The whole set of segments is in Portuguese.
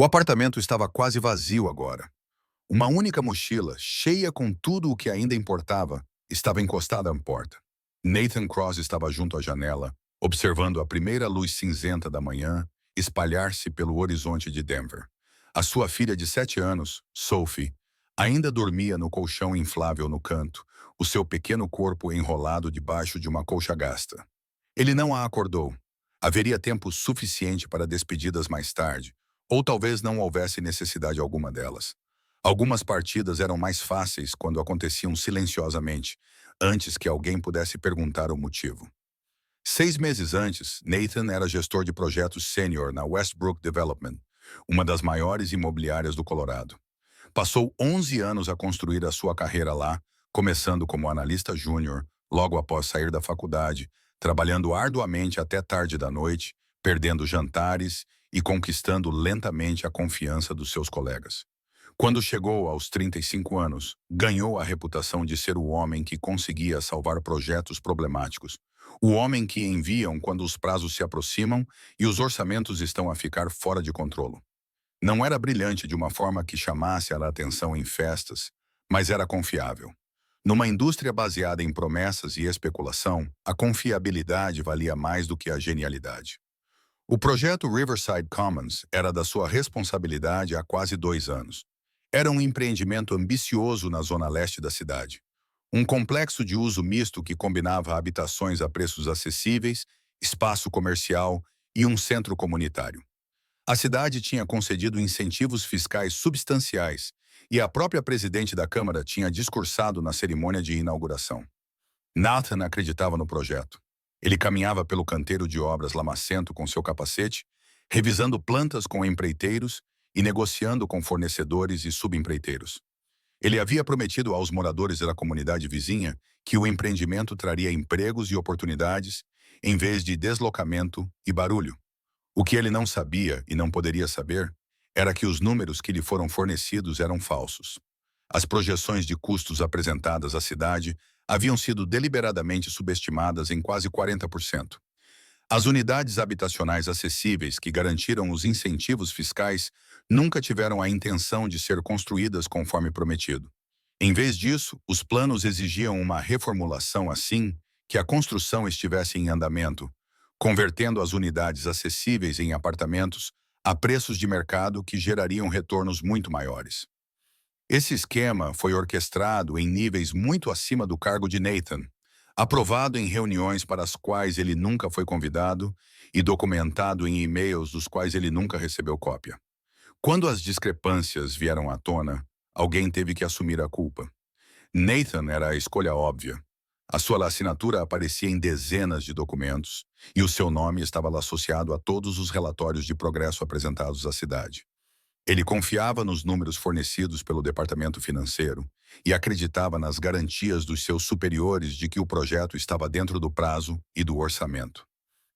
O apartamento estava quase vazio agora. Uma única mochila, cheia com tudo o que ainda importava, estava encostada à porta. Nathan Cross estava junto à janela, observando a primeira luz cinzenta da manhã espalhar-se pelo horizonte de Denver. A sua filha de 7 anos, Sophie, ainda dormia no colchão inflável no canto, o seu pequeno corpo enrolado debaixo de uma colcha gasta. Ele não a acordou. Haveria tempo suficiente para despedidas mais tarde, ou talvez não houvesse necessidade alguma delas. Algumas partidas eram mais fáceis quando aconteciam silenciosamente, antes que alguém pudesse perguntar o motivo. 6 meses antes, Nathan era gestor de projetos sênior na Westbrook Development, uma das maiores imobiliárias do Colorado. Passou 11 anos a construir a sua carreira lá, começando como analista júnior, logo após sair da faculdade, trabalhando arduamente até tarde da noite, perdendo jantares e conquistando lentamente a confiança dos seus colegas. Quando chegou aos 35 anos, ganhou a reputação de ser o homem que conseguia salvar projetos problemáticos. O homem que enviam quando os prazos se aproximam e os orçamentos estão a ficar fora de controle. Não era brilhante de uma forma que chamasse a atenção em festas, mas era confiável. Numa indústria baseada em promessas e especulação, a confiabilidade valia mais do que a genialidade. O projeto Riverside Commons era da sua responsabilidade há quase 2 anos. Era um empreendimento ambicioso na zona leste da cidade. Um complexo de uso misto que combinava habitações a preços acessíveis, espaço comercial e um centro comunitário. A cidade tinha concedido incentivos fiscais substanciais e a própria presidente da Câmara tinha discursado na cerimônia de inauguração. Nathan acreditava no projeto. Ele caminhava pelo canteiro de obras lamacento com seu capacete, revisando plantas com empreiteiros e negociando com fornecedores e subempreiteiros. Ele havia prometido aos moradores da comunidade vizinha que o empreendimento traria empregos e oportunidades, em vez de deslocamento e barulho. O que ele não sabia e não poderia saber era que os números que lhe foram fornecidos eram falsos. As projeções de custos apresentadas à cidade haviam sido deliberadamente subestimadas em quase 40%. As unidades habitacionais acessíveis que garantiram os incentivos fiscais nunca tiveram a intenção de ser construídas conforme prometido. Em vez disso, os planos exigiam uma reformulação assim que a construção estivesse em andamento, convertendo as unidades acessíveis em apartamentos a preços de mercado que gerariam retornos muito maiores. Esse esquema foi orquestrado em níveis muito acima do cargo de Nathan, aprovado em reuniões para as quais ele nunca foi convidado e documentado em e-mails dos quais ele nunca recebeu cópia. Quando as discrepâncias vieram à tona, alguém teve que assumir a culpa. Nathan era a escolha óbvia. A sua assinatura aparecia em dezenas de documentos e o seu nome estava associado a todos os relatórios de progresso apresentados à cidade. Ele confiava nos números fornecidos pelo departamento financeiro e acreditava nas garantias dos seus superiores de que o projeto estava dentro do prazo e do orçamento.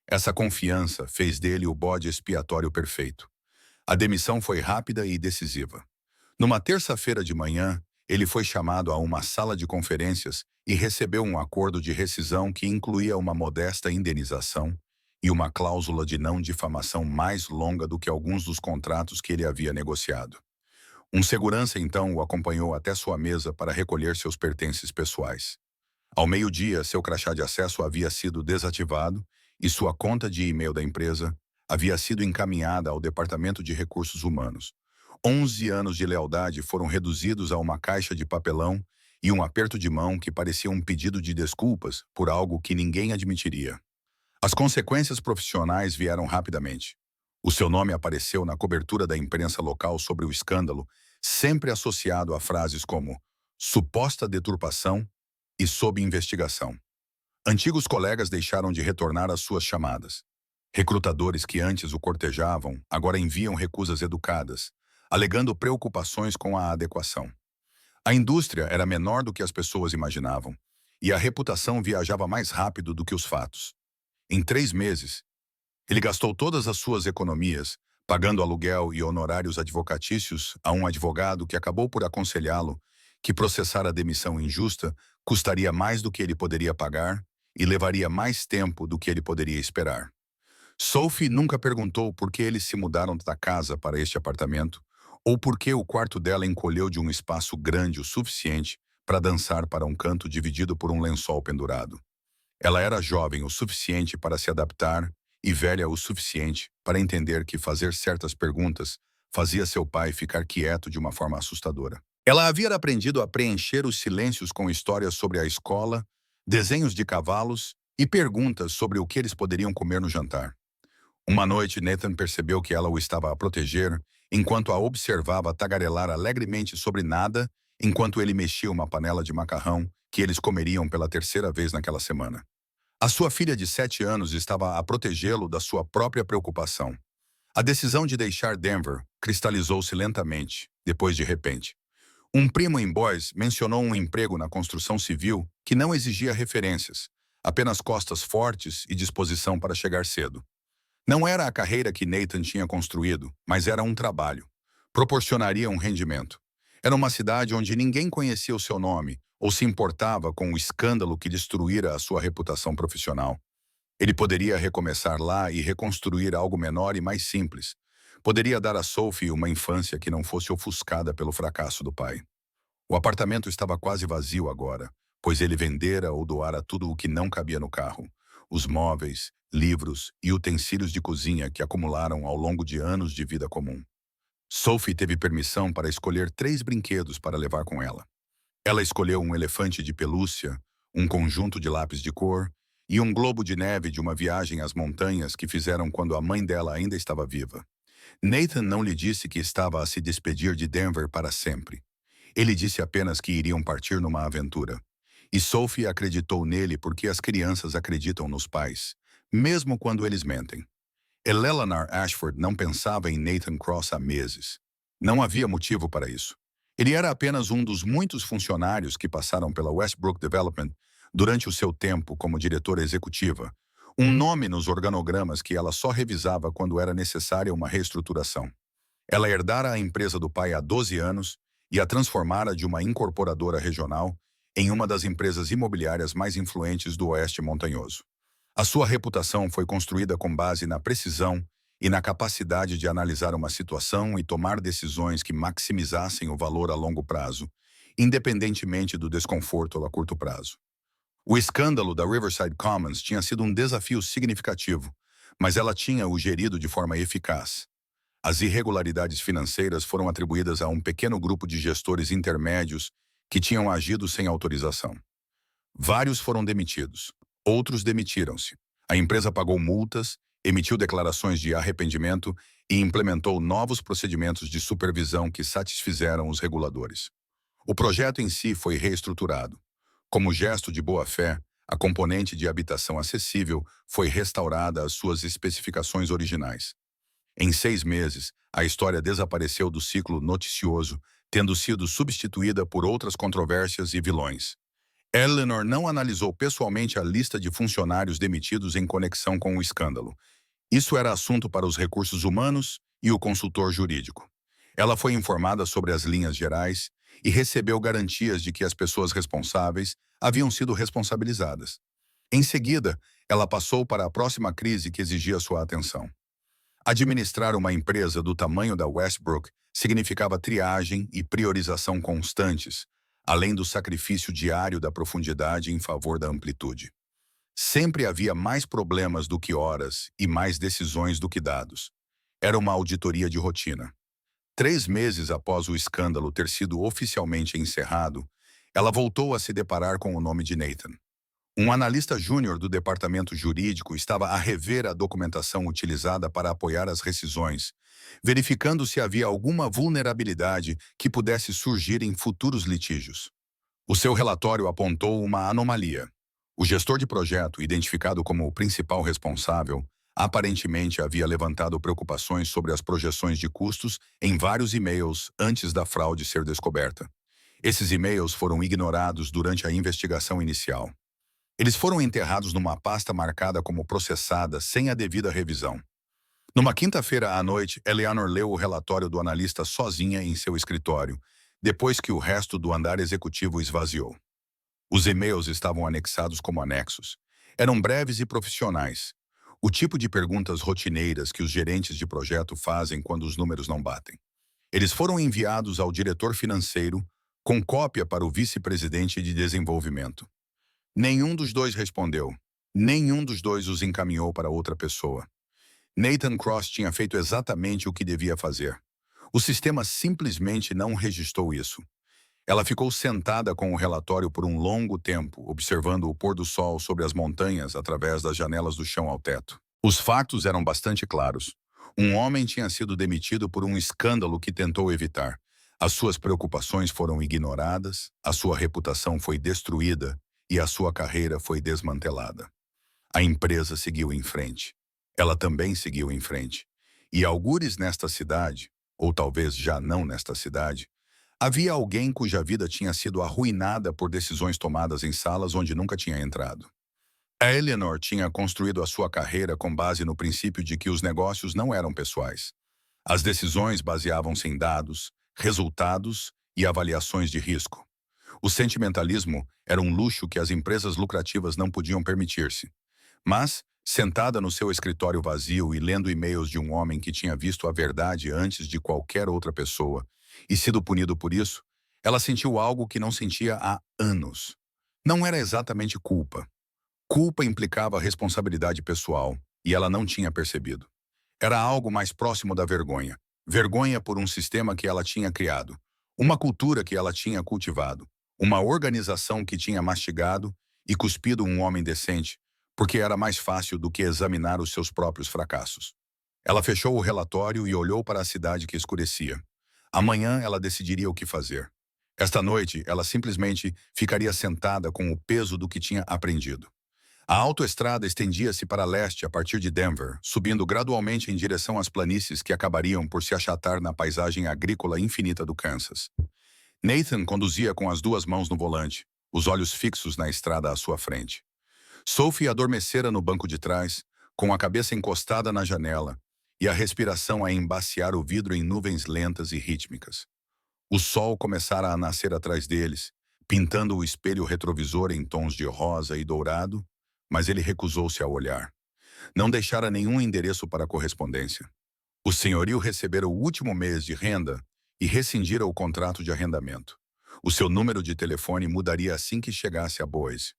Essa confiança fez dele o bode expiatório perfeito. A demissão foi rápida e decisiva. Numa terça-feira de manhã, ele foi chamado a uma sala de conferências e recebeu um acordo de rescisão que incluía uma modesta indenização e uma cláusula de não difamação mais longa do que alguns dos contratos que ele havia negociado. Um segurança então o acompanhou até sua mesa para recolher seus pertences pessoais. Ao meio-dia, seu crachá de acesso havia sido desativado e sua conta de e-mail da empresa havia sido encaminhada ao Departamento de Recursos Humanos. 11 anos de lealdade foram reduzidos a uma caixa de papelão e um aperto de mão que parecia um pedido de desculpas por algo que ninguém admitiria. As consequências profissionais vieram rapidamente. O seu nome apareceu na cobertura da imprensa local sobre o escândalo, sempre associado a frases como suposta deturpação e sob investigação. Antigos colegas deixaram de retornar às suas chamadas. Recrutadores que antes o cortejavam agora enviam recusas educadas, alegando preocupações com a adequação. A indústria era menor do que as pessoas imaginavam, e a reputação viajava mais rápido do que os fatos. Em 3 meses, ele gastou todas as suas economias, pagando aluguel e honorários advocatícios a um advogado que acabou por aconselhá-lo que processar a demissão injusta custaria mais do que ele poderia pagar e levaria mais tempo do que ele poderia esperar. Sophie nunca perguntou por que eles se mudaram da casa para este apartamento, ou por que o quarto dela encolheu de um espaço grande o suficiente para dançar para um canto dividido por um lençol pendurado. Ela era jovem o suficiente para se adaptar e velha o suficiente para entender que fazer certas perguntas fazia seu pai ficar quieto de uma forma assustadora. Ela havia aprendido a preencher os silêncios com histórias sobre a escola, desenhos de cavalos e perguntas sobre o que eles poderiam comer no jantar. Uma noite, Nathan percebeu que ela o estava a proteger, enquanto a observava tagarelar alegremente sobre nada, enquanto ele mexia uma panela de macarrão que eles comeriam pela terceira vez naquela semana. A sua filha de 7 anos estava a protegê-lo da sua própria preocupação. A decisão de deixar Denver cristalizou-se lentamente, depois de repente. Um primo em Boise mencionou um emprego na construção civil que não exigia referências, apenas costas fortes e disposição para chegar cedo. Não era a carreira que Nathan tinha construído, mas era um trabalho. Proporcionaria um rendimento. Era uma cidade onde ninguém conhecia o seu nome ou se importava com o escândalo que destruíra a sua reputação profissional. Ele poderia recomeçar lá e reconstruir algo menor e mais simples. Poderia dar a Sophie uma infância que não fosse ofuscada pelo fracasso do pai. O apartamento estava quase vazio agora, pois ele vendera ou doara tudo o que não cabia no carro. Os móveis, livros e utensílios de cozinha que acumularam ao longo de anos de vida comum. Sophie teve permissão para escolher 3 brinquedos para levar com ela. Ela escolheu um elefante de pelúcia, um conjunto de lápis de cor e um globo de neve de uma viagem às montanhas que fizeram quando a mãe dela ainda estava viva. Nathan não lhe disse que estava a se despedir de Denver para sempre. Ele disse apenas que iriam partir numa aventura. E Sophie acreditou nele porque as crianças acreditam nos pais, mesmo quando eles mentem. Eleanor Ashford não pensava em Nathan Cross há meses. Não havia motivo para isso. Ele era apenas um dos muitos funcionários que passaram pela Westbrook Development durante o seu tempo como diretora executiva, um nome nos organogramas que ela só revisava quando era necessária uma reestruturação. Ela herdara a empresa do pai há 12 anos e a transformara de uma incorporadora regional em uma das empresas imobiliárias mais influentes do Oeste Montanhoso. A sua reputação foi construída com base na precisão e na capacidade de analisar uma situação e tomar decisões que maximizassem o valor a longo prazo, independentemente do desconforto a curto prazo. O escândalo da Riverside Commons tinha sido um desafio significativo, mas ela tinha o gerido de forma eficaz. As irregularidades financeiras foram atribuídas a um pequeno grupo de gestores intermédios que tinham agido sem autorização. Vários foram demitidos, outros demitiram-se. A empresa pagou multas, emitiu declarações de arrependimento e implementou novos procedimentos de supervisão que satisfizeram os reguladores. O projeto em si foi reestruturado. Como gesto de boa-fé, a componente de habitação acessível foi restaurada às suas especificações originais. Em 6 meses, a história desapareceu do ciclo noticioso, tendo sido substituída por outras controvérsias e vilões. Eleanor não analisou pessoalmente a lista de funcionários demitidos em conexão com o escândalo. Isso era assunto para os recursos humanos e o consultor jurídico. Ela foi informada sobre as linhas gerais e recebeu garantias de que as pessoas responsáveis haviam sido responsabilizadas. Em seguida, ela passou para a próxima crise que exigia sua atenção. Administrar uma empresa do tamanho da Westbrook significava triagem e priorização constantes, além do sacrifício diário da profundidade em favor da amplitude. Sempre havia mais problemas do que horas e mais decisões do que dados. Era uma auditoria de rotina. 3 meses após o escândalo ter sido oficialmente encerrado, ela voltou a se deparar com o nome de Nathan. Um analista júnior do departamento jurídico estava a rever a documentação utilizada para apoiar as rescisões, verificando se havia alguma vulnerabilidade que pudesse surgir em futuros litígios. O seu relatório apontou uma anomalia. O gestor de projeto, identificado como o principal responsável, aparentemente havia levantado preocupações sobre as projeções de custos em vários e-mails antes da fraude ser descoberta. Esses e-mails foram ignorados durante a investigação inicial. Eles foram enterrados numa pasta marcada como processada sem a devida revisão. Numa quinta-feira à noite, Eleanor leu o relatório do analista sozinha em seu escritório, depois que o resto do andar executivo esvaziou. Os e-mails estavam anexados como anexos. Eram breves e profissionais. O tipo de perguntas rotineiras que os gerentes de projeto fazem quando os números não batem. Eles foram enviados ao diretor financeiro com cópia para o vice-presidente de desenvolvimento. Nenhum dos dois respondeu. Nenhum dos dois os encaminhou para outra pessoa. Nathan Cross tinha feito exatamente o que devia fazer. O sistema simplesmente não registrou isso. Ela ficou sentada com o relatório por um longo tempo, observando o pôr do sol sobre as montanhas através das janelas do chão ao teto. Os fatos eram bastante claros. Um homem tinha sido demitido por um escândalo que tentou evitar. As suas preocupações foram ignoradas, a sua reputação foi destruída e a sua carreira foi desmantelada. A empresa seguiu em frente. Ela também seguiu em frente. E algures nesta cidade, ou talvez já não nesta cidade, havia alguém cuja vida tinha sido arruinada por decisões tomadas em salas onde nunca tinha entrado. A Eleanor tinha construído a sua carreira com base no princípio de que os negócios não eram pessoais. As decisões baseavam-se em dados, resultados e avaliações de risco. O sentimentalismo era um luxo que as empresas lucrativas não podiam permitir-se. Mas, sentada no seu escritório vazio e lendo e-mails de um homem que tinha visto a verdade antes de qualquer outra pessoa e sido punido por isso, ela sentiu algo que não sentia há anos. Não era exatamente culpa. Culpa implicava responsabilidade pessoal, e ela não tinha percebido. Era algo mais próximo da vergonha. Vergonha por um sistema que ela tinha criado, uma cultura que ela tinha cultivado, uma organização que tinha mastigado e cuspido um homem decente, porque era mais fácil do que examinar os seus próprios fracassos. Ela fechou o relatório e olhou para a cidade que escurecia. Amanhã ela decidiria o que fazer. Esta noite, ela simplesmente ficaria sentada com o peso do que tinha aprendido. A autoestrada estendia-se para leste a partir de Denver, subindo gradualmente em direção às planícies que acabariam por se achatar na paisagem agrícola infinita do Kansas. Nathan conduzia com as duas mãos no volante, os olhos fixos na estrada à sua frente. Sophie adormecera no banco de trás, com a cabeça encostada na janela e a respiração a embaciar o vidro em nuvens lentas e rítmicas. O sol começara a nascer atrás deles, pintando o espelho retrovisor em tons de rosa e dourado, mas ele recusou-se a olhar. Não deixara nenhum endereço para correspondência. O senhorio recebera o último mês de renda e rescindira o contrato de arrendamento. O seu número de telefone mudaria assim que chegasse a Boise.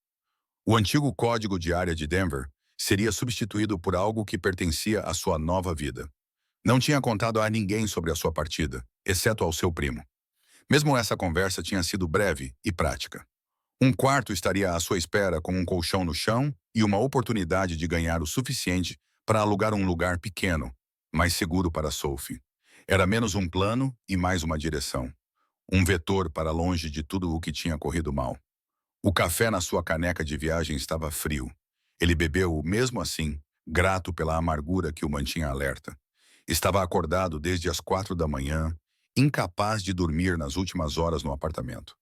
O antigo código de área de Denver seria substituído por algo que pertencia à sua nova vida. Não tinha contado a ninguém sobre a sua partida, exceto ao seu primo. Mesmo essa conversa tinha sido breve e prática. Um quarto estaria à sua espera com um colchão no chão e uma oportunidade de ganhar o suficiente para alugar um lugar pequeno, mais seguro para Sophie. Era menos um plano e mais uma direção. Um vetor para longe de tudo o que tinha corrido mal. O café na sua caneca de viagem estava frio. Ele bebeu mesmo assim, grato pela amargura que o mantinha alerta. Estava acordado desde as 4 da manhã, incapaz de dormir nas últimas horas no apartamento.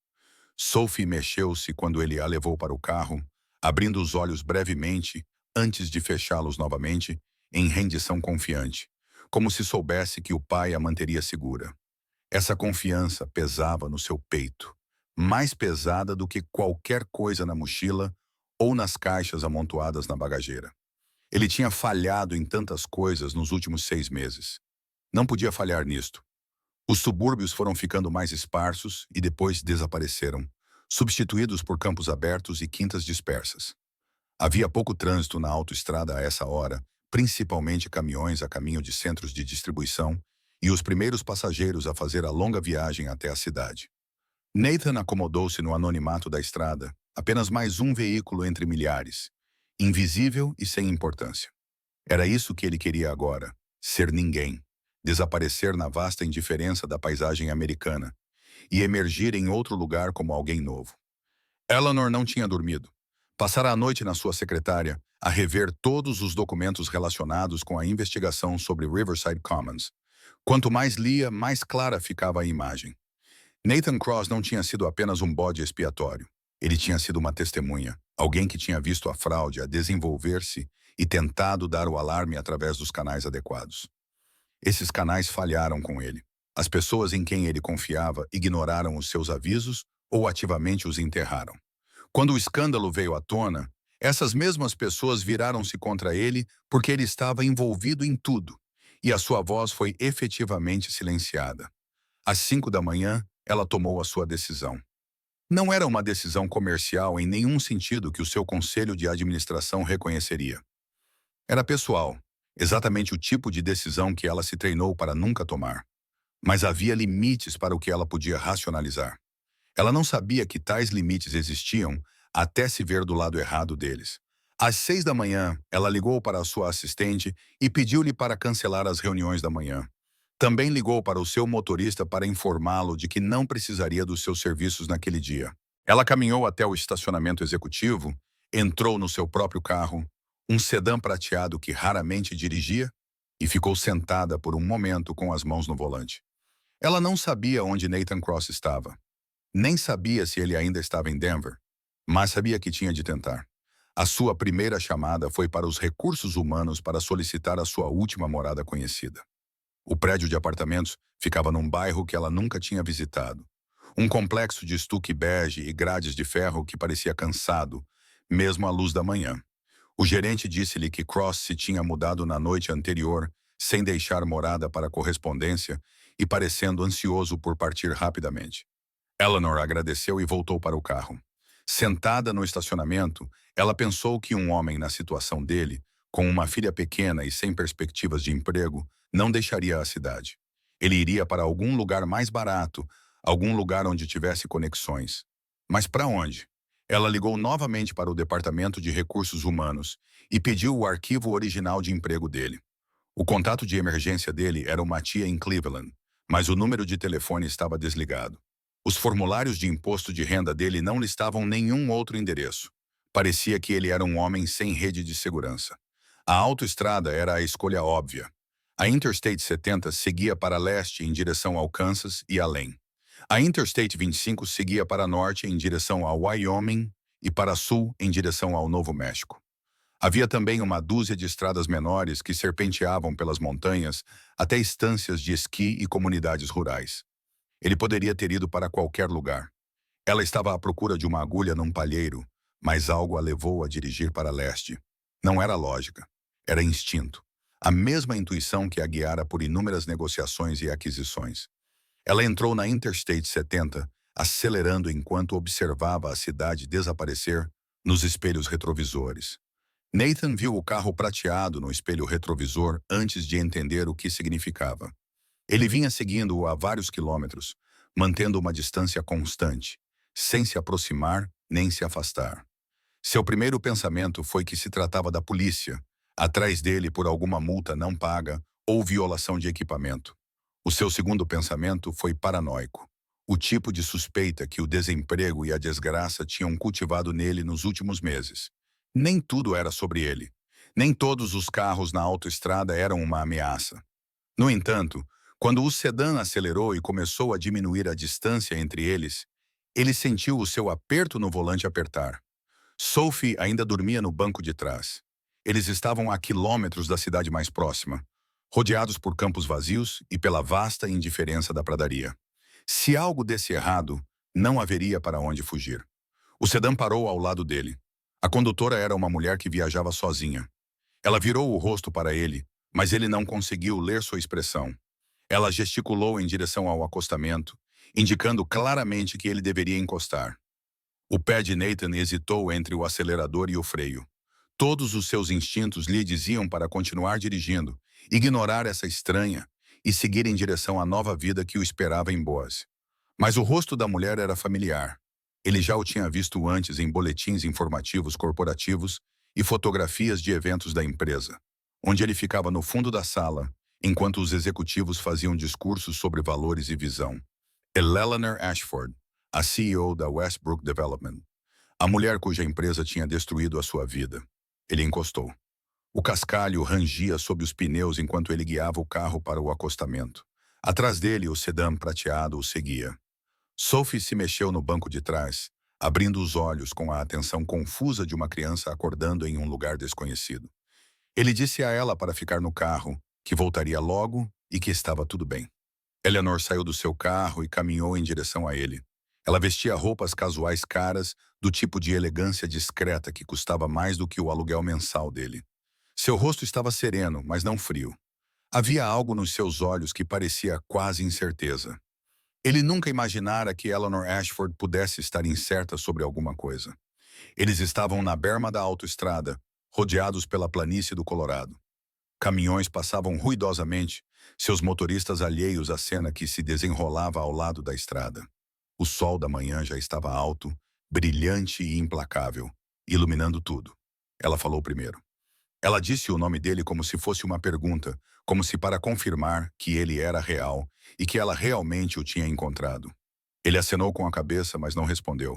Sophie mexeu-se quando ele a levou para o carro, abrindo os olhos brevemente antes de fechá-los novamente, em rendição confiante, como se soubesse que o pai a manteria segura. Essa confiança pesava no seu peito, mais pesada do que qualquer coisa na mochila ou nas caixas amontoadas na bagageira. Ele tinha falhado em tantas coisas nos últimos 6 meses. Não podia falhar nisto. Os subúrbios foram ficando mais esparsos e depois desapareceram, substituídos por campos abertos e quintas dispersas. Havia pouco trânsito na autoestrada a essa hora, principalmente caminhões a caminho de centros de distribuição e os primeiros passageiros a fazer a longa viagem até a cidade. Nathan acomodou-se no anonimato da estrada, apenas mais um veículo entre milhares, invisível e sem importância. Era isso que ele queria agora, ser ninguém. Desaparecer na vasta indiferença da paisagem americana e emergir em outro lugar como alguém novo. Eleanor não tinha dormido. Passara a noite na sua secretária a rever todos os documentos relacionados com a investigação sobre Riverside Commons. Quanto mais lia, mais clara ficava a imagem. Nathan Cross não tinha sido apenas um bode expiatório. Ele tinha sido uma testemunha, alguém que tinha visto a fraude a desenvolver-se e tentado dar o alarme através dos canais adequados. Esses canais falharam com ele. As pessoas em quem ele confiava ignoraram os seus avisos ou ativamente os enterraram. Quando o escândalo veio à tona, Essas mesmas pessoas viraram-se contra ele porque ele estava envolvido em tudo, e a sua voz foi efetivamente silenciada. Às 5 da manhã, ela tomou a sua decisão. Não era uma decisão comercial em nenhum sentido que o seu conselho de administração reconheceria. Era pessoal, exatamente o tipo de decisão que ela se treinou para nunca tomar. Mas havia limites para o que ela podia racionalizar. Ela não sabia que tais limites existiam até se ver do lado errado deles. Às 6 da manhã, ela ligou para a sua assistente e pediu-lhe para cancelar as reuniões da manhã. Também ligou para o seu motorista para informá-lo de que não precisaria dos seus serviços naquele dia. Ela caminhou até o estacionamento executivo, entrou no seu próprio carro, um sedã prateado que raramente dirigia, e ficou sentada por um momento com as mãos no volante. Ela não sabia onde Nathan Cross estava. Nem sabia se ele ainda estava em Denver, mas sabia que tinha de tentar. A sua primeira chamada foi para os recursos humanos para solicitar a sua última morada conhecida. O prédio de apartamentos ficava num bairro que ela nunca tinha visitado. Um complexo de estuque bege e grades de ferro que parecia cansado, mesmo à luz da manhã. O gerente disse-lhe que Cross se tinha mudado na noite anterior, sem deixar morada para correspondência e parecendo ansioso por partir rapidamente. Eleanor agradeceu e voltou para o carro. Sentada no estacionamento, ela pensou que um homem na situação dele, com uma filha pequena e sem perspectivas de emprego, não deixaria a cidade. Ele iria para algum lugar mais barato, algum lugar onde tivesse conexões. Mas para onde? Ela ligou novamente para o Departamento de Recursos Humanos e pediu o arquivo original de emprego dele. O contato de emergência dele era uma tia em Cleveland, mas o número de telefone estava desligado. Os formulários de imposto de renda dele não listavam nenhum outro endereço. Parecia que ele era um homem sem rede de segurança. A autoestrada era a escolha óbvia. A Interstate 70 seguia para leste em direção ao Kansas e além. A Interstate 25 seguia para norte em direção ao Wyoming e para sul em direção ao Novo México. Havia também uma dúzia de estradas menores que serpenteavam pelas montanhas até estâncias de esqui e comunidades rurais. Ele poderia ter ido para qualquer lugar. Ela estava à procura de uma agulha num palheiro, mas algo a levou a dirigir para leste. Não era lógica, era instinto. A mesma intuição que a guiara por inúmeras negociações e aquisições. Ela entrou na Interstate 70, acelerando enquanto observava a cidade desaparecer nos espelhos retrovisores. Nathan viu o carro prateado no espelho retrovisor antes de entender o que significava. Ele vinha seguindo-o há vários quilômetros, mantendo uma distância constante, sem se aproximar nem se afastar. Seu primeiro pensamento foi que se tratava da polícia, atrás dele por alguma multa não paga ou violação de equipamento. O seu segundo pensamento foi paranoico, o tipo de suspeita que o desemprego e a desgraça tinham cultivado nele nos últimos meses. Nem tudo era sobre ele. Nem todos os carros na autoestrada eram uma ameaça. No entanto, quando o sedã acelerou e começou a diminuir a distância entre eles, ele sentiu o seu aperto no volante apertar. Sophie ainda dormia no banco de trás. Eles estavam a quilômetros da cidade mais próxima, rodeados por campos vazios e pela vasta indiferença da pradaria. Se algo desse errado, não haveria para onde fugir. O sedã parou ao lado dele. A condutora era uma mulher que viajava sozinha. Ela virou o rosto para ele, mas ele não conseguiu ler sua expressão. Ela gesticulou em direção ao acostamento, indicando claramente que ele deveria encostar. O pé de Nathan hesitou entre o acelerador e o freio. Todos os seus instintos lhe diziam para continuar dirigindo, ignorar essa estranha e seguir em direção à nova vida que o esperava em Boise. Mas o rosto da mulher era familiar. Ele já o tinha visto antes em boletins informativos corporativos e fotografias de eventos da empresa, onde ele ficava no fundo da sala, enquanto os executivos faziam discursos sobre valores e visão. Eleanor Ashford, a CEO da Westbrook Development, a mulher cuja empresa tinha destruído a sua vida. Ele encostou. O cascalho rangia sob os pneus enquanto ele guiava o carro para o acostamento. Atrás dele, o sedã prateado o seguia. Sophie se mexeu no banco de trás, abrindo os olhos com a atenção confusa de uma criança acordando em um lugar desconhecido. Ele disse a ela para ficar no carro, que voltaria logo e que estava tudo bem. Eleanor saiu do seu carro e caminhou em direção a ele. Ela vestia roupas casuais caras do tipo de elegância discreta que custava mais do que o aluguel mensal dele. Seu rosto estava sereno, mas não frio. Havia algo nos seus olhos que parecia quase incerteza. Ele nunca imaginara que Eleanor Ashford pudesse estar incerta sobre alguma coisa. Eles estavam na berma da autoestrada, rodeados pela planície do Colorado. Caminhões passavam ruidosamente, seus motoristas alheios à cena que se desenrolava ao lado da estrada. O sol da manhã já estava alto, brilhante e implacável, iluminando tudo. Ela falou primeiro. Ela disse o nome dele como se fosse uma pergunta, como se para confirmar que ele era real e que ela realmente o tinha encontrado. Ele acenou com a cabeça, mas não respondeu.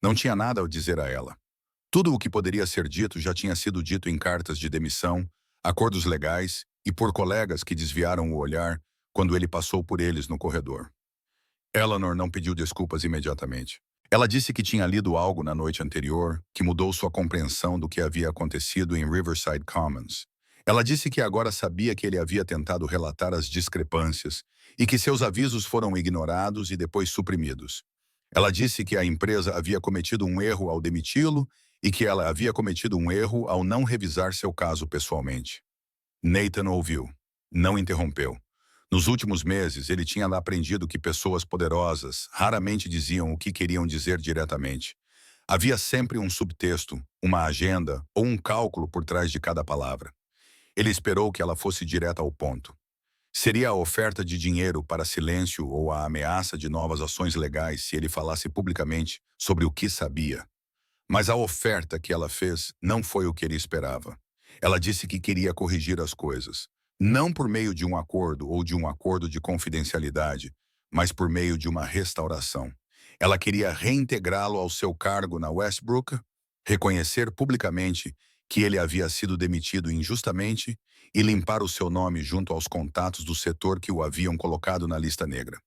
Não tinha nada a dizer a ela. Tudo o que poderia ser dito já tinha sido dito em cartas de demissão, acordos legais e por colegas que desviaram o olhar quando ele passou por eles no corredor. Eleanor não pediu desculpas imediatamente. Ela disse que tinha lido algo na noite anterior que mudou sua compreensão do que havia acontecido em Riverside Commons. Ela disse que agora sabia que ele havia tentado relatar as discrepâncias e que seus avisos foram ignorados e depois suprimidos. Ela disse que a empresa havia cometido um erro ao demiti-lo e que ela havia cometido um erro ao não revisar seu caso pessoalmente. Nathan ouviu. Não interrompeu. Nos últimos meses, ele tinha aprendido que pessoas poderosas raramente diziam o que queriam dizer diretamente. Havia sempre um subtexto, uma agenda ou um cálculo por trás de cada palavra. Ele esperou que ela fosse direta ao ponto. Seria a oferta de dinheiro para silêncio ou a ameaça de novas ações legais se ele falasse publicamente sobre o que sabia. Mas a oferta que ela fez não foi o que ele esperava. Ela disse que queria corrigir as coisas, não por meio de um acordo ou de um acordo de confidencialidade, mas por meio de uma restauração. Ela queria reintegrá-lo ao seu cargo na Westbrook, reconhecer publicamente que ele havia sido demitido injustamente e limpar o seu nome junto aos contatos do setor que o haviam colocado na lista negra.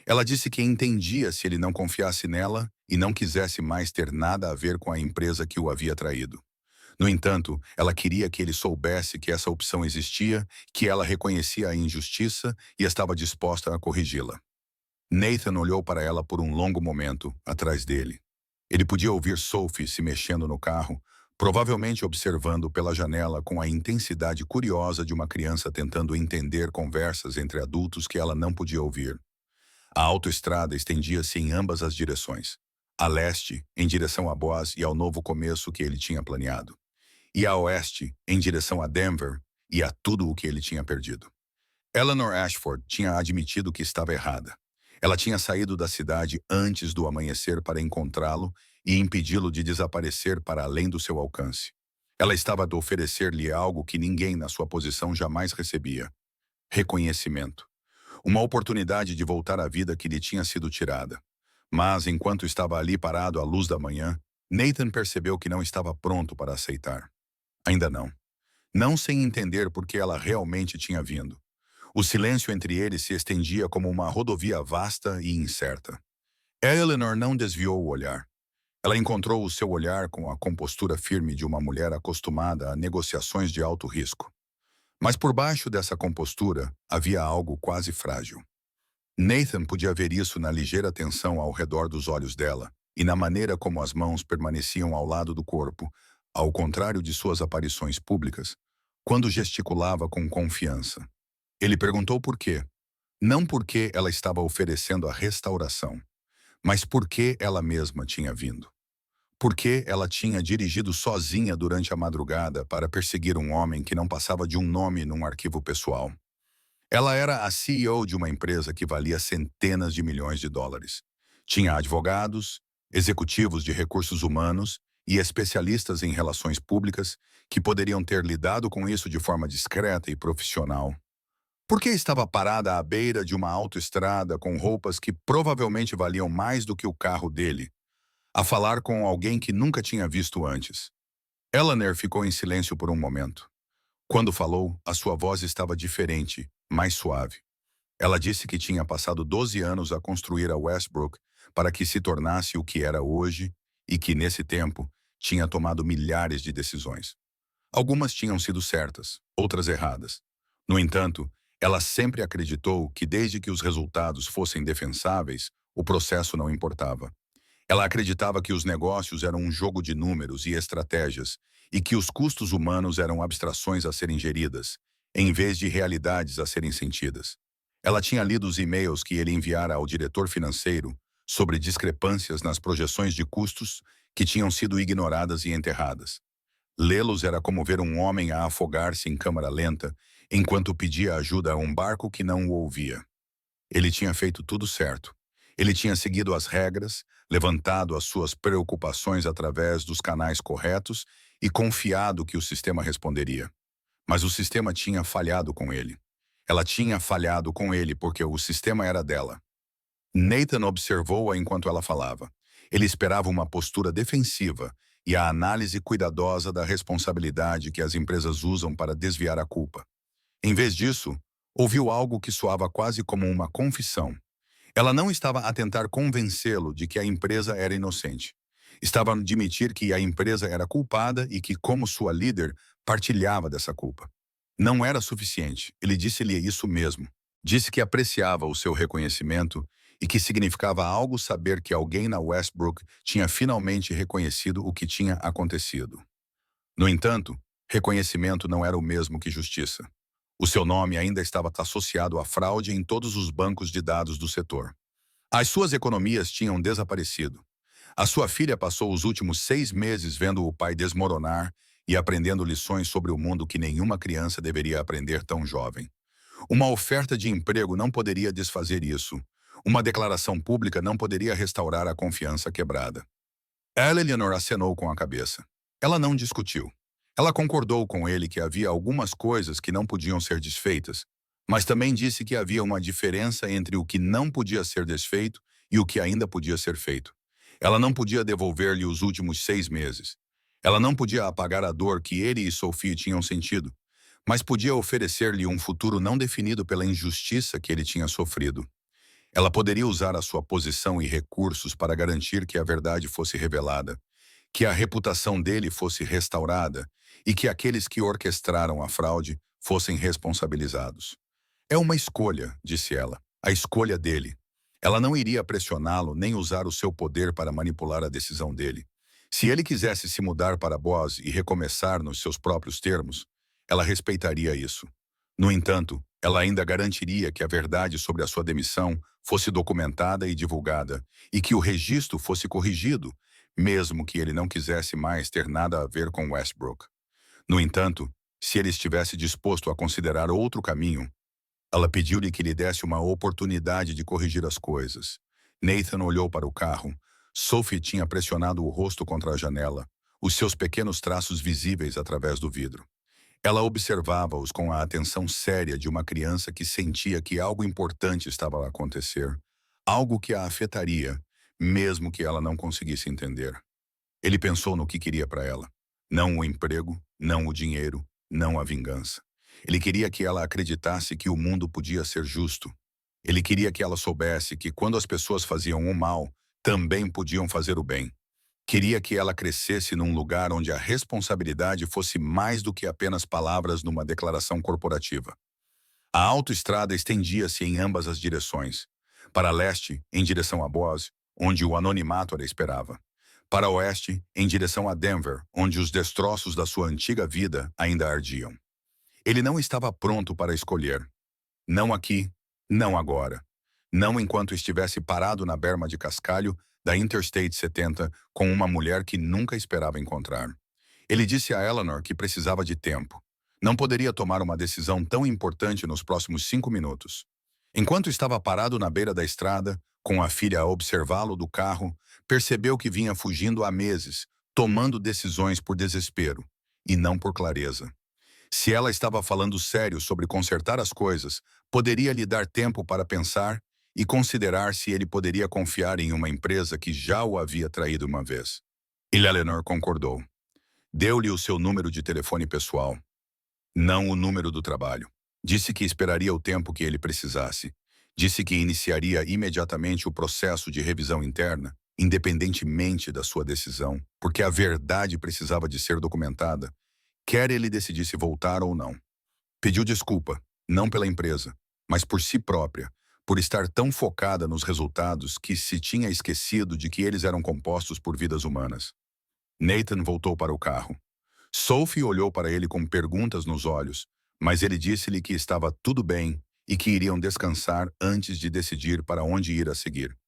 Ela disse que entendia se ele não confiasse nela e não quisesse mais ter nada a ver com a empresa que o havia traído. No entanto, ela queria que ele soubesse que essa opção existia, que ela reconhecia a injustiça e estava disposta a corrigi-la. Nathan olhou para ela por um longo momento, atrás dele. Ele podia ouvir Sophie se mexendo no carro, provavelmente observando pela janela com a intensidade curiosa de uma criança tentando entender conversas entre adultos que ela não podia ouvir. A autoestrada estendia-se em ambas as direções. A leste, em direção a Boaz e ao novo começo que ele tinha planeado. E a oeste, em direção a Denver e a tudo o que ele tinha perdido. Eleanor Ashford tinha admitido que estava errada. Ela tinha saído da cidade antes do amanhecer para encontrá-lo e impedi-lo de desaparecer para além do seu alcance. Ela estava a oferecer-lhe algo que ninguém na sua posição jamais recebia: reconhecimento. Uma oportunidade de voltar à vida que lhe tinha sido tirada. Mas, enquanto estava ali parado à luz da manhã, Nathan percebeu que não estava pronto para aceitar. Ainda não. Não sem entender por que ela realmente tinha vindo. O silêncio entre eles se estendia como uma rodovia vasta e incerta. Eleanor não desviou o olhar. Ela encontrou o seu olhar com a compostura firme de uma mulher acostumada a negociações de alto risco. Mas por baixo dessa compostura havia algo quase frágil. Nathan podia ver isso na ligeira tensão ao redor dos olhos dela e na maneira como as mãos permaneciam ao lado do corpo, ao contrário de suas aparições públicas, quando gesticulava com confiança. Ele perguntou por quê. Não porque ela estava oferecendo a restauração, mas porque ela mesma tinha vindo. Porque ela tinha dirigido sozinha durante a madrugada para perseguir um homem que não passava de um nome num arquivo pessoal. Ela era a CEO de uma empresa que valia centenas de milhões de dólares. Tinha advogados, executivos de recursos humanos e especialistas em relações públicas que poderiam ter lidado com isso de forma discreta e profissional. Por que estava parada à beira de uma autoestrada com roupas que provavelmente valiam mais do que o carro dele, a falar com alguém que nunca tinha visto antes? Eleanor ficou em silêncio por um momento. Quando falou, a sua voz estava diferente, mais suave. Ela disse que tinha passado 12 anos a construir a Westbrook para que se tornasse o que era hoje e que, nesse tempo, tinha tomado milhares de decisões. Algumas tinham sido certas, outras erradas. No entanto, ela sempre acreditou que desde que os resultados fossem defensáveis, o processo não importava. Ela acreditava que os negócios eram um jogo de números e estratégias, e que os custos humanos eram abstrações a serem geridas, em vez de realidades a serem sentidas. Ela tinha lido os e-mails que ele enviara ao diretor financeiro sobre discrepâncias nas projeções de custos que tinham sido ignoradas e enterradas. Lê-los era como ver um homem a afogar-se em câmara lenta, enquanto pedia ajuda a um barco que não o ouvia. Ele tinha feito tudo certo. Ele tinha seguido as regras, levantado as suas preocupações através dos canais corretos e confiado que o sistema responderia. Mas o sistema tinha falhado com ele. Ela tinha falhado com ele porque o sistema era dela. Nathan observou-a enquanto ela falava. Ele esperava uma postura defensiva e a análise cuidadosa da responsabilidade que as empresas usam para desviar a culpa. Em vez disso, ouviu algo que soava quase como uma confissão. Ela não estava a tentar convencê-lo de que a empresa era inocente. Estava a admitir que a empresa era culpada e que, como sua líder, partilhava dessa culpa. Não era suficiente, ele disse-lhe isso mesmo. Disse que apreciava o seu reconhecimento e que significava algo saber que alguém na Westbrook tinha finalmente reconhecido o que tinha acontecido. No entanto, reconhecimento não era o mesmo que justiça. O seu nome ainda estava associado à fraude em todos os bancos de dados do setor. As suas economias tinham desaparecido. A sua filha passou os últimos 6 meses vendo o pai desmoronar e aprendendo lições sobre o mundo que nenhuma criança deveria aprender tão jovem. Uma oferta de emprego não poderia desfazer isso. Uma declaração pública não poderia restaurar a confiança quebrada. Eleanor acenou com a cabeça. Ela não discutiu. Ela concordou com ele que havia algumas coisas que não podiam ser desfeitas, mas também disse que havia uma diferença entre o que não podia ser desfeito e o que ainda podia ser feito. Ela não podia devolver-lhe os últimos 6 meses. Ela não podia apagar a dor que ele e Sophie tinham sentido, mas podia oferecer-lhe um futuro não definido pela injustiça que ele tinha sofrido. Ela poderia usar a sua posição e recursos para garantir que a verdade fosse revelada, que a reputação dele fosse restaurada e que aqueles que orquestraram a fraude fossem responsabilizados. É uma escolha, disse ela, a escolha dele. Ela não iria pressioná-lo nem usar o seu poder para manipular a decisão dele. Se ele quisesse se mudar para Boz e recomeçar nos seus próprios termos, ela respeitaria isso. No entanto, ela ainda garantiria que a verdade sobre a sua demissão fosse documentada e divulgada, e que o registro fosse corrigido, mesmo que ele não quisesse mais ter nada a ver com Westbrook. No entanto, se ele estivesse disposto a considerar outro caminho, ela pediu-lhe que lhe desse uma oportunidade de corrigir as coisas. Nathan olhou para o carro. Sophie tinha pressionado o rosto contra a janela, os seus pequenos traços visíveis através do vidro. Ela observava-os com a atenção séria de uma criança que sentia que algo importante estava a acontecer, algo que a afetaria, mesmo que ela não conseguisse entender. Ele pensou no que queria para ela. Não o emprego, não o dinheiro, não a vingança. Ele queria que ela acreditasse que o mundo podia ser justo. Ele queria que ela soubesse que quando as pessoas faziam o mal, também podiam fazer o bem. Queria que ela crescesse num lugar onde a responsabilidade fosse mais do que apenas palavras numa declaração corporativa. A autoestrada estendia-se em ambas as direções. Para leste, em direção a Boz, onde o anonimato a esperava. Para oeste, em direção a Denver, onde os destroços da sua antiga vida ainda ardiam. Ele não estava pronto para escolher. Não aqui, não agora. Não enquanto estivesse parado na berma de cascalho da Interstate 70 com uma mulher que nunca esperava encontrar. Ele disse a Eleanor que precisava de tempo. Não poderia tomar uma decisão tão importante nos próximos 5 minutos. Enquanto estava parado na beira da estrada, com a filha a observá-lo do carro, percebeu que vinha fugindo há meses, tomando decisões por desespero, e não por clareza. Se ela estava falando sério sobre consertar as coisas, poderia lhe dar tempo para pensar e considerar se ele poderia confiar em uma empresa que já o havia traído uma vez. E Eleanor concordou. Deu-lhe o seu número de telefone pessoal, não o número do trabalho. Disse que esperaria o tempo que ele precisasse. Disse que iniciaria imediatamente o processo de revisão interna, independentemente da sua decisão, porque a verdade precisava de ser documentada, quer ele decidisse voltar ou não. Pediu desculpa, não pela empresa, mas por si própria, por estar tão focada nos resultados que se tinha esquecido de que eles eram compostos por vidas humanas. Nathan voltou para o carro. Sophie olhou para ele com perguntas nos olhos, mas ele disse-lhe que estava tudo bem e que iriam descansar antes de decidir para onde ir a seguir.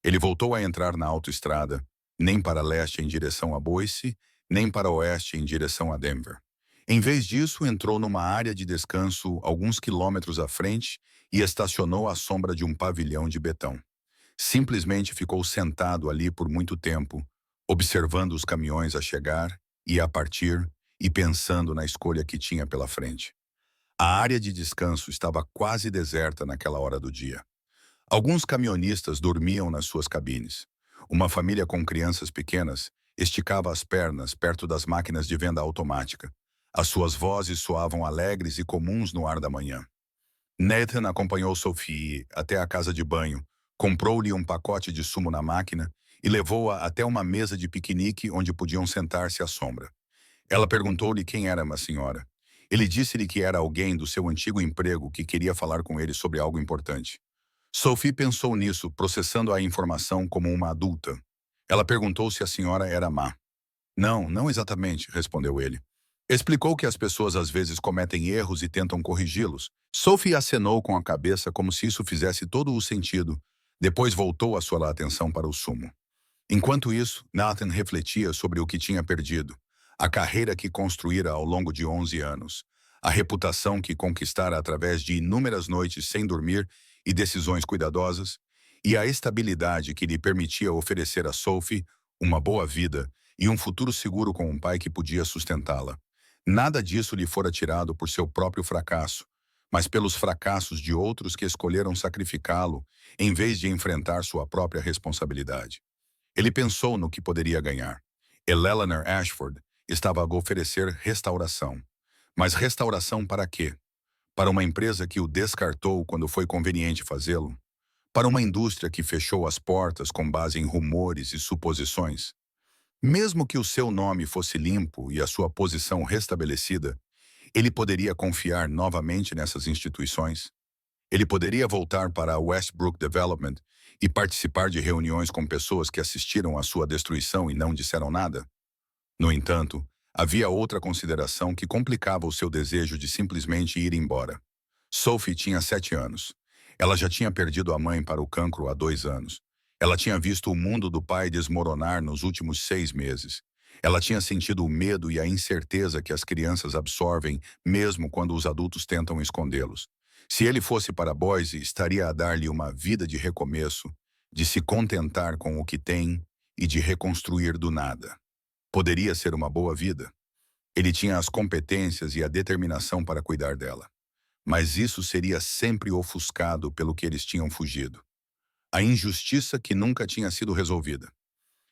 Ele voltou a entrar na autoestrada, nem para leste em direção a Boise, nem para oeste em direção a Denver. Em vez disso, entrou numa área de descanso alguns quilômetros à frente e estacionou à sombra de um pavilhão de betão. Simplesmente ficou sentado ali por muito tempo, observando os caminhões a chegar e a partir e pensando na escolha que tinha pela frente. A área de descanso estava quase deserta naquela hora do dia. Alguns caminhonistas dormiam nas suas cabines. Uma família com crianças pequenas esticava as pernas perto das máquinas de venda automática. As suas vozes soavam alegres e comuns no ar da manhã. Nathan acompanhou Sophie até a casa de banho, comprou-lhe um pacote de sumo na máquina e levou-a até uma mesa de piquenique onde podiam sentar-se à sombra. Ela perguntou-lhe quem era a senhora. Ele disse-lhe que era alguém do seu antigo emprego que queria falar com ele sobre algo importante. Sophie pensou nisso, processando a informação como uma adulta. Ela perguntou se a senhora era má. Não, não exatamente, respondeu ele. Explicou que as pessoas às vezes cometem erros e tentam corrigi-los. Sophie acenou com a cabeça como se isso fizesse todo o sentido. Depois voltou a sua atenção para o sumo. Enquanto isso, Nathan refletia sobre o que tinha perdido, a carreira que construíra ao longo de 11 anos, a reputação que conquistara através de inúmeras noites sem dormir e decisões cuidadosas, e a estabilidade que lhe permitia oferecer a Sophie uma boa vida e um futuro seguro com um pai que podia sustentá-la. Nada disso lhe fora tirado por seu próprio fracasso, mas pelos fracassos de outros que escolheram sacrificá-lo em vez de enfrentar sua própria responsabilidade. Ele pensou no que poderia ganhar. Eleanor Ashford estava a oferecer restauração. Mas restauração para quê? Para uma empresa que o descartou quando foi conveniente fazê-lo? Para uma indústria que fechou as portas com base em rumores e suposições? Mesmo que o seu nome fosse limpo e a sua posição restabelecida, ele poderia confiar novamente nessas instituições? Ele poderia voltar para a Westbrook Development e participar de reuniões com pessoas que assistiram à sua destruição e não disseram nada? No entanto, havia outra consideração que complicava o seu desejo de simplesmente ir embora. Sophie tinha 7 anos. Ela já tinha perdido a mãe para o cancro há 2 anos. Ela tinha visto o mundo do pai desmoronar nos últimos 6 meses. Ela tinha sentido o medo e a incerteza que as crianças absorvem mesmo quando os adultos tentam escondê-los. Se ele fosse para Boise, estaria a dar-lhe uma vida de recomeço, de se contentar com o que tem e de reconstruir do nada. Poderia ser uma boa vida. Ele tinha as competências e a determinação para cuidar dela. Mas isso seria sempre ofuscado pelo que eles tinham fugido. A injustiça que nunca tinha sido resolvida.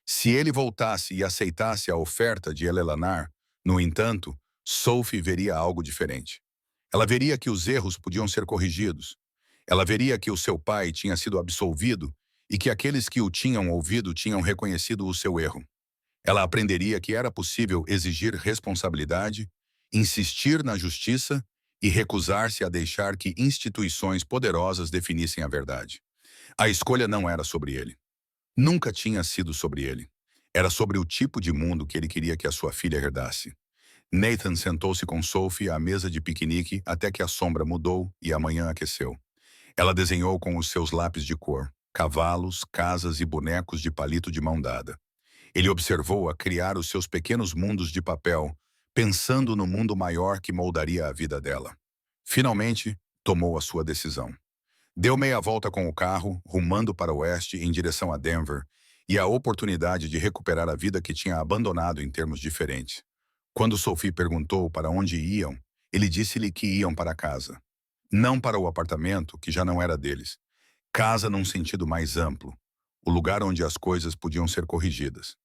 Se ele voltasse e aceitasse a oferta de Eleanor, no entanto, Sophie veria algo diferente. Ela veria que os erros podiam ser corrigidos. Ela veria que o seu pai tinha sido absolvido e que aqueles que o tinham ouvido tinham reconhecido o seu erro. Ela aprenderia que era possível exigir responsabilidade, insistir na justiça e recusar-se a deixar que instituições poderosas definissem a verdade. A escolha não era sobre ele. Nunca tinha sido sobre ele. Era sobre o tipo de mundo que ele queria que a sua filha herdasse. Nathan sentou-se com Sophie à mesa de piquenique até que a sombra mudou e a manhã aqueceu. Ela desenhou com os seus lápis de cor, cavalos, casas e bonecos de palito de mão dada. Ele observou-a criar os seus pequenos mundos de papel, pensando no mundo maior que moldaria a vida dela. Finalmente, tomou a sua decisão. Deu meia volta com o carro, rumando para o oeste em direção a Denver, e a oportunidade de recuperar a vida que tinha abandonado em termos diferentes. Quando Sophie perguntou para onde iam, ele disse-lhe que iam para casa. Não para o apartamento, que já não era deles. Casa num sentido mais amplo, o lugar onde as coisas podiam ser corrigidas.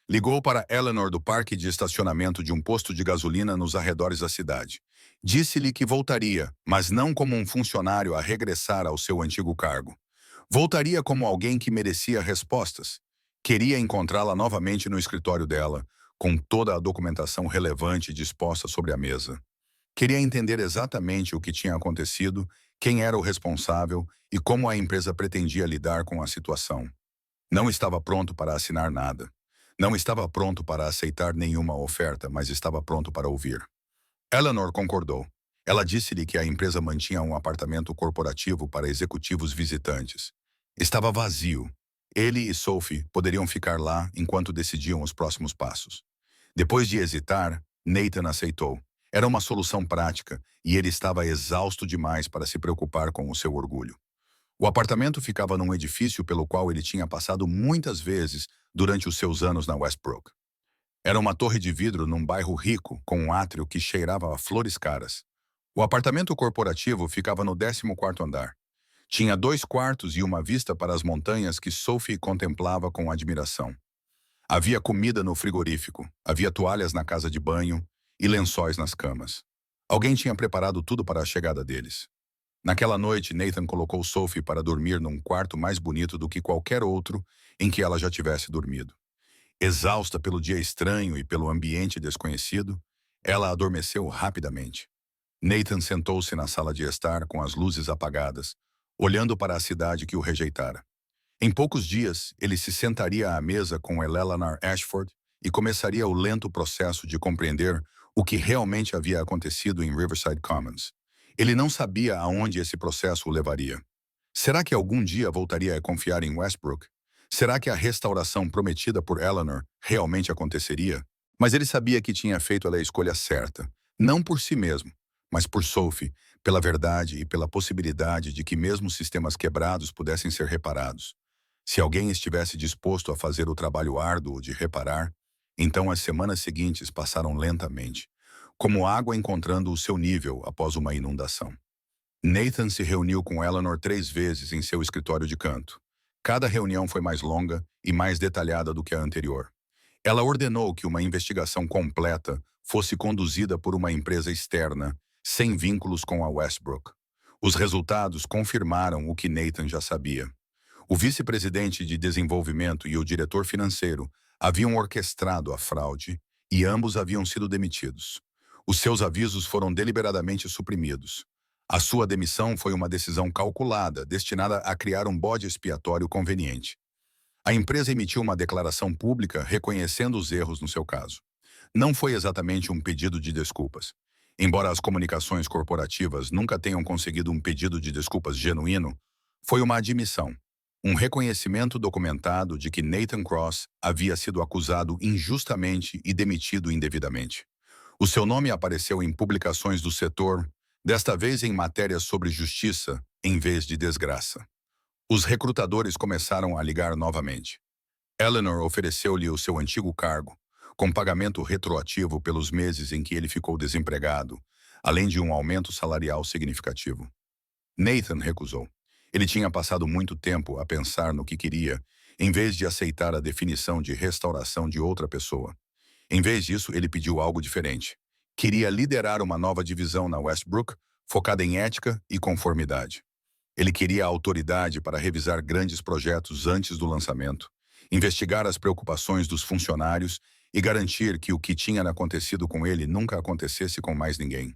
Ligou para Eleanor do parque de estacionamento de um posto de gasolina nos arredores da cidade. Disse-lhe que voltaria, mas não como um funcionário a regressar ao seu antigo cargo. Voltaria como alguém que merecia respostas. Queria encontrá-la novamente no escritório dela, com toda a documentação relevante disposta sobre a mesa. Queria entender exatamente o que tinha acontecido quem era o responsável e como a empresa pretendia lidar com a situação. Não estava pronto para assinar nada. Não estava pronto para aceitar nenhuma oferta, mas estava pronto para ouvir. Eleanor concordou. Ela disse-lhe que a empresa mantinha um apartamento corporativo para executivos visitantes. Estava vazio. Ele e Sophie poderiam ficar lá enquanto decidiam os próximos passos. Depois de hesitar, Nathan aceitou. Era uma solução prática e ele estava exausto demais para se preocupar com o seu orgulho. O apartamento ficava num edifício pelo qual ele tinha passado muitas vezes durante os seus anos na Westbrook. Era uma torre de vidro num bairro rico, com um átrio que cheirava a flores caras. O apartamento corporativo ficava no 14º andar. Tinha 2 quartos e uma vista para as montanhas que Sophie contemplava com admiração. Havia comida no frigorífico, havia toalhas na casa de banho e lençóis nas camas. Alguém tinha preparado tudo para a chegada deles. Naquela noite, Nathan colocou Sophie para dormir num quarto mais bonito do que qualquer outro em que ela já tivesse dormido. Exausta pelo dia estranho e pelo ambiente desconhecido, ela adormeceu rapidamente. Nathan sentou-se na sala de estar com as luzes apagadas, olhando para a cidade que o rejeitara. Em poucos dias, ele se sentaria à mesa com Eleanor Ashford e começaria o lento processo de compreender o que realmente havia acontecido em Riverside Commons. Ele não sabia aonde esse processo o levaria. Será que algum dia voltaria a confiar em Westbrook? Será que a restauração prometida por Eleanor realmente aconteceria? Mas ele sabia que tinha feito a escolha certa, não por si mesmo, mas por Sophie, pela verdade e pela possibilidade de que mesmo sistemas quebrados pudessem ser reparados. Se alguém estivesse disposto a fazer o trabalho árduo de reparar, então as semanas seguintes passaram lentamente, como água encontrando o seu nível após uma inundação. Nathan se reuniu com Eleanor 3 vezes em seu escritório de canto. Cada reunião foi mais longa e mais detalhada do que a anterior. Ela ordenou que uma investigação completa fosse conduzida por uma empresa externa, sem vínculos com a Westbrook. Os resultados confirmaram o que Nathan já sabia. O vice-presidente de desenvolvimento e o diretor financeiro haviam orquestrado a fraude e ambos haviam sido demitidos. Os seus avisos foram deliberadamente suprimidos. A sua demissão foi uma decisão calculada, destinada a criar um bode expiatório conveniente. A empresa emitiu uma declaração pública reconhecendo os erros no seu caso. Não foi exatamente um pedido de desculpas. Embora as comunicações corporativas nunca tenham conseguido um pedido de desculpas genuíno, foi uma admissão, um reconhecimento documentado de que Nathan Cross havia sido acusado injustamente e demitido indevidamente. O seu nome apareceu em publicações do setor, desta vez em matérias sobre justiça, em vez de desgraça. Os recrutadores começaram a ligar novamente. Eleanor ofereceu-lhe o seu antigo cargo, com pagamento retroativo pelos meses em que ele ficou desempregado, além de um aumento salarial significativo. Nathan recusou. Ele tinha passado muito tempo a pensar no que queria, em vez de aceitar a definição de restauração de outra pessoa. Em vez disso, ele pediu algo diferente. Queria liderar uma nova divisão na Westbrook, focada em ética e conformidade. Ele queria a autoridade para revisar grandes projetos antes do lançamento, investigar as preocupações dos funcionários e garantir que o que tinha acontecido com ele nunca acontecesse com mais ninguém.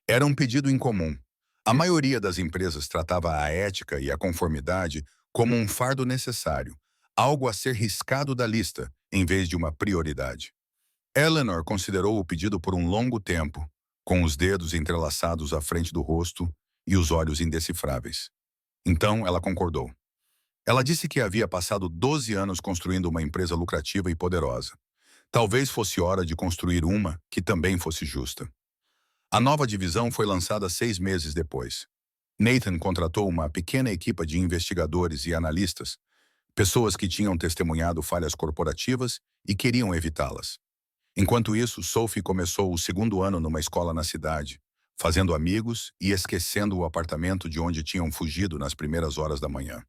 Era um pedido incomum. A maioria das empresas tratava a ética e a conformidade como um fardo necessário, algo a ser riscado da lista, em vez de uma prioridade. Eleanor considerou o pedido por um longo tempo, com os dedos entrelaçados à frente do rosto e os olhos indecifráveis. Então, ela concordou. Ela disse que havia passado 12 anos construindo uma empresa lucrativa e poderosa. Talvez fosse hora de construir uma que também fosse justa. A nova divisão foi lançada 6 meses depois. Nathan contratou uma pequena equipe de investigadores e analistas, pessoas que tinham testemunhado falhas corporativas e queriam evitá-las. Enquanto isso, Sophie começou o 2º ano numa escola na cidade, fazendo amigos e esquecendo o apartamento de onde tinham fugido nas primeiras horas da manhã.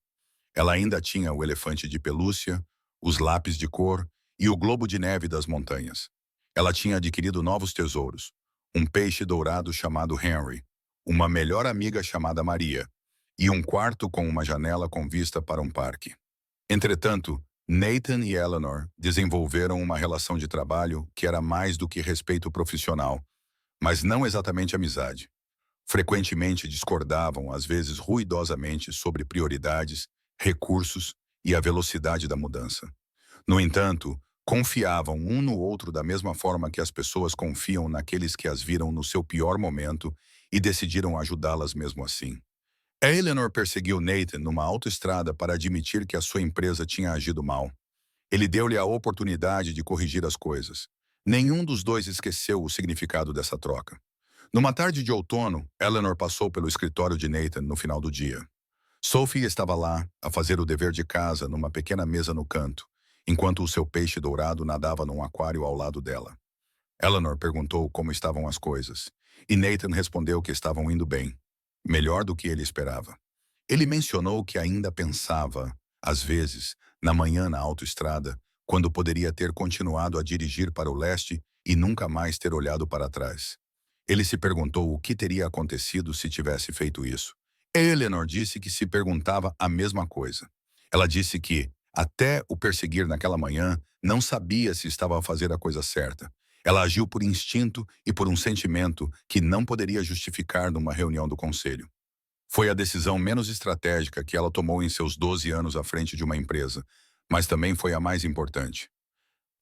Ela ainda tinha o elefante de pelúcia, os lápis de cor e o globo de neve das montanhas. Ela tinha adquirido novos tesouros, um peixe dourado chamado Henry, uma melhor amiga chamada Maria e um quarto com uma janela com vista para um parque. Entretanto, Nathan e Eleanor desenvolveram uma relação de trabalho que era mais do que respeito profissional, mas não exatamente amizade. Frequentemente discordavam, às vezes ruidosamente, sobre prioridades, recursos e a velocidade da mudança. No entanto, confiavam um no outro da mesma forma que as pessoas confiam naqueles que as viram no seu pior momento e decidiram ajudá-las mesmo assim. Eleanor perseguiu Nathan numa autoestrada para admitir que a sua empresa tinha agido mal. Ele deu-lhe a oportunidade de corrigir as coisas. Nenhum dos dois esqueceu o significado dessa troca. Numa tarde de outono, Eleanor passou pelo escritório de Nathan no final do dia. Sophie estava lá, a fazer o dever de casa numa pequena mesa no canto, enquanto o seu peixe dourado nadava num aquário ao lado dela. Eleanor perguntou como estavam as coisas, e Nathan respondeu que estavam indo bem, melhor do que ele esperava. Ele mencionou que ainda pensava, às vezes, na manhã na autoestrada, quando poderia ter continuado a dirigir para o leste e nunca mais ter olhado para trás. Ele se perguntou o que teria acontecido se tivesse feito isso. Eleanor disse que se perguntava a mesma coisa. Ela disse que, até o perseguir naquela manhã, não sabia se estava a fazer a coisa certa. Ela agiu por instinto e por um sentimento que não poderia justificar numa reunião do conselho. Foi a decisão menos estratégica que ela tomou em seus 12 anos à frente de uma empresa, mas também foi a mais importante.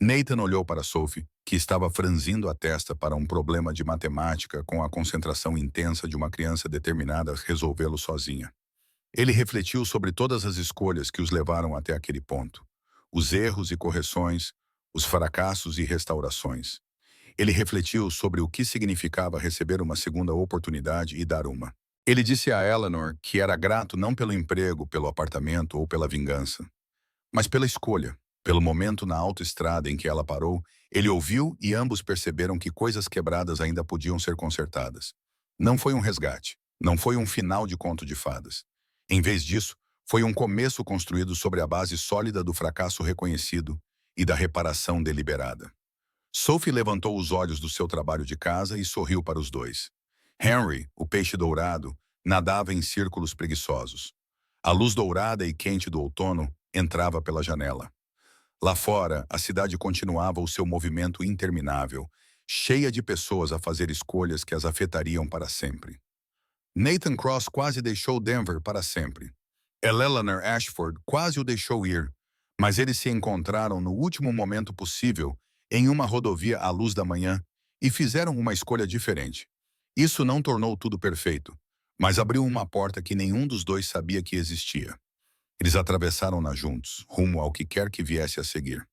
Nathan olhou para Sophie, que estava franzindo a testa para um problema de matemática com a concentração intensa de uma criança determinada a resolvê-lo sozinha. Ele refletiu sobre todas as escolhas que os levaram até aquele ponto. Os erros e correções, os fracassos e restaurações. Ele refletiu sobre o que significava receber uma segunda oportunidade e dar uma. Ele disse a Eleanor que era grato não pelo emprego, pelo apartamento ou pela vingança, mas pela escolha. Pelo momento na autoestrada em que ela parou, ele ouviu e ambos perceberam que coisas quebradas ainda podiam ser consertadas. Não foi um resgate, não foi um final de conto de fadas. Em vez disso, foi um começo construído sobre a base sólida do fracasso reconhecido e da reparação deliberada. Sophie levantou os olhos do seu trabalho de casa e sorriu para os dois. Henry, o peixe dourado, nadava em círculos preguiçosos. A luz dourada e quente do outono entrava pela janela. Lá fora, a cidade continuava o seu movimento interminável, cheia de pessoas a fazer escolhas que as afetariam para sempre. Nathan Cross quase deixou Denver para sempre. Eleanor Ashford quase o deixou ir, mas eles se encontraram no último momento possível em uma rodovia à luz da manhã e fizeram uma escolha diferente. Isso não tornou tudo perfeito, mas abriu uma porta que nenhum dos dois sabia que existia. Eles atravessaram-na juntos, rumo ao que quer que viesse a seguir.